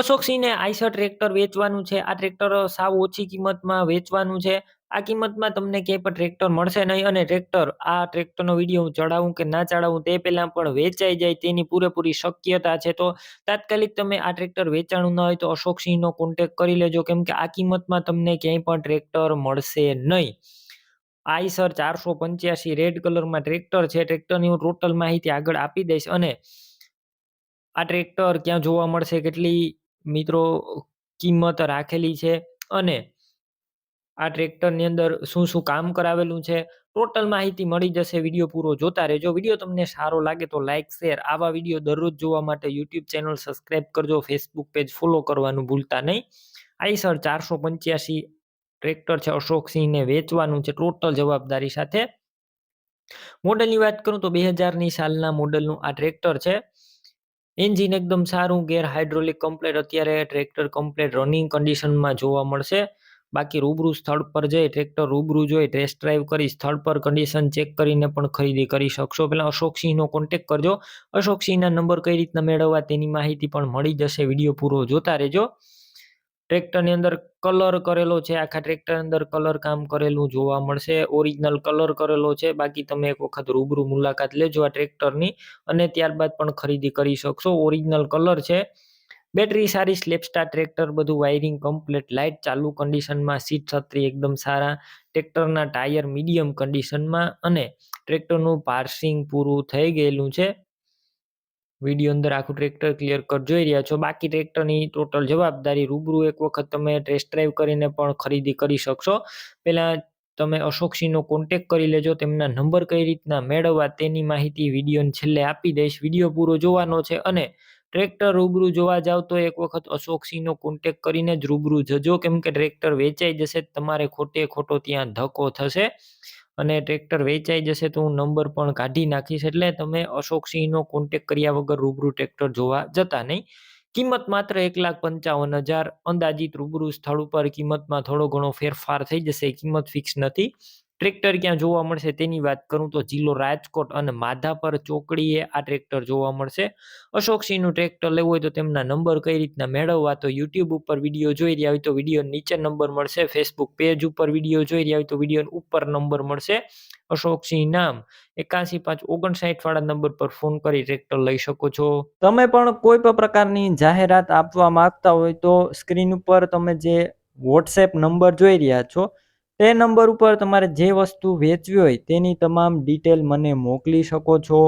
અશોકસિંહને Eicher tractor વેચવાનું છે. આ ટ્રેક્ટર સાવ ઓછી કિંમતમાં વેચવાનું છે. આ કિંમતમાં તમને ક્યાંય પણ ટ્રેક્ટર મળશે નહીં અને આ ટ્રેક્ટરનો વિડીયો હું ચડાવું કે ના ચડાવું તે પહેલા પણ વેચાઈ જાય તેની પૂરેપૂરી શક્યતા છે. તો તાત્કાલિક તમે આ ટ્રેક્ટર વેચાણું ન હોય તો અશોકસિંહનો કોન્ટેક્ટ કરી લેજો, કેમ કે આ કિંમતમાં તમને ક્યાંય પણ ટ્રેક્ટર મળશે નહીં. આઈશર 485 રેડ કલરમાં ટ્રેક્ટર છે. ટ્રેક્ટરની હું ટોટલ માહિતી આગળ આપી દઈશ અને આ ટ્રેક્ટર ક્યાં જોવા મળશે, કેટલી મિત્રો કિંમત રાખેલી છે અને આ ટ્રેક્ટરની અંદર શું શું કામ કરાવેલું છે, ટોટલ માહિતી મળી જશે. વિડીયો પૂરો જોતા રહેજો. વિડીયો તમને સારો લાગે તો લાઇક શેર, આવા વિડીયો દરરોજ જોવા માટે યુટ્યુબ ચેનલ સબસ્ક્રાઇબ કરજો. ફેસબુક પેજ ફોલો કરવાનું ભૂલતા નહીં. આઈશર 485 ટ્રેક્ટર છે, અશોકસિંહને વેચવાનું છે ટોટલ જવાબદારી સાથે. મોડલની વાત કરું તો 2000ની સાલના મોડલનું આ ટ્રેક્ટર છે. એન્જિન એકદમ સારું, ગેર હાઇડ્રોલિક કમ્પ્લેટ, અત્યારે ટ્રેક્ટર કમ્પ્લેટ રનિંગ કન્ડિશનમાં જોવા મળશે. બાકી રૂબરૂ સ્થળ પર જઈ ટ્રેક્ટર રૂબરૂ જોઈ ટેસ્ટ ડ્રાઈવ કરી સ્થળ પર કન્ડિશન ચેક કરીને પણ ખરીદી કરી શકશો. પહેલા અશોકસિંહનો કોન્ટેક્ટ કરજો. અશોકસિંહના નંબર કઈ રીતના મેળવવા તેની માહિતી પણ મળી જશે. વિડીયો પૂરો જોતા રહેજો. ટ્રેક્ટરની અંદર કલર કરેલો છે, આખા ટ્રેક્ટર અંદર કલર કામ કરેલું જોવા મળશે. ઓરિજિનલ કલર કરેલો છે. બાકી તમે એક વખત રૂબરૂ મુલાકાત લેજો આ ટ્રેક્ટરની અને ત્યારબાદ પણ ખરીદી કરી શકશો. ઓરિજિનલ કલર છે. બેટરી સારી, સ્લેપસ્ટાર ટ્રેક્ટર, બધું વાયરિંગ કમ્પ્લીટ, લાઇટ ચાલુ કન્ડિશનમાં, સીટ છત્રી એકદમ સારા, ટ્રેક્ટરના ટાયર મીડિયમ કન્ડિશનમાં અને ટ્રેક્ટરનું પાર્સિંગ પૂરું થઈ ગયેલું છે. વિડીયો અંદર આખું ટ્રેક્ટર ક્લિયર કટ જોઈ રહ્યા છો. બાકી ટ્રેક્ટરની ટોટલ જવાબદારી રૂબરૂ એક વખત તમે ટેસ્ટ ડ્રાઈવ કરીને પણ ખરીદી કરી શકશો. પહેલા તમે અશોકસિંહનો કોન્ટેક્ટ કરી લેજો. તેમના નંબર કઈ રીતના મેળવવા તેની માહિતી વિડીયોને છેલ્લે આપી દઈશ. વિડીયો પૂરો જોવાનો છે અને ટ્રેક્ટર રૂબરૂ જોવા જાવ તો એક વખત અશોકસિંહનો કોન્ટેક્ટ કરીને જ રૂબરૂ જજો, કેમ કે ટ્રેક્ટર વેચાઈ જશે તમારે ખોટો ત્યાં ધક્કો થશે અને ટ્રેક્ટર વેચાઈ જશે તો હું નંબર પણ કાઢી નાખીશ. એટલે તમે અશોકસિંહનો કોન્ટેક્ટ કર્યા વગર રૂબરૂ ટ્રેક્ટર જોવા જતા નહીં. કિંમત માત્ર 1,55,000 અંદાજિત. રૂબરૂ સ્થળ ઉપર કિંમતમાં થોડો ઘણો ફેરફાર થઈ જશે, કિંમત ફિક્સ નથી. ટ્રેક્ટર ક્યાં જોવા મળશે તેની વાત કરું તો જિલ્લો રાજકોટ અને માધાપર ચોકડીએ આ ટ્રેક્ટર જોવા મળશે. અશોકસિંહનું ટ્રેક્ટર લેવું હોય તો તેમના નંબર કઈ રીતના મેળવવા, તો યુટ્યુબ ઉપર વિડીયો જોઈ રહ્યા હોય તો વિડીયો નીચે નંબર મળશે. ફેસબુક પેજ ઉપર વિડીયો જોઈ રહ્યા હોય તો વિડીયો ઉપર નંબર મળશે. અશોકસિંહ નામ 81,559 વાળા નંબર પર ફોન કરી ટ્રેક્ટર લઈ શકો છો. તમે પણ કોઈ પણ પ્રકારની જાહેરાત આપવા માંગતા હોય તો સ્ક્રીન ઉપર તમે જે વોટ્સએપ નંબર જોઈ રહ્યા છો તે નંબર ઉપર તમારે જે વસ્તુ વેચવી હોય તેની તમામ ડિટેલ મને મોકલી શકો છો.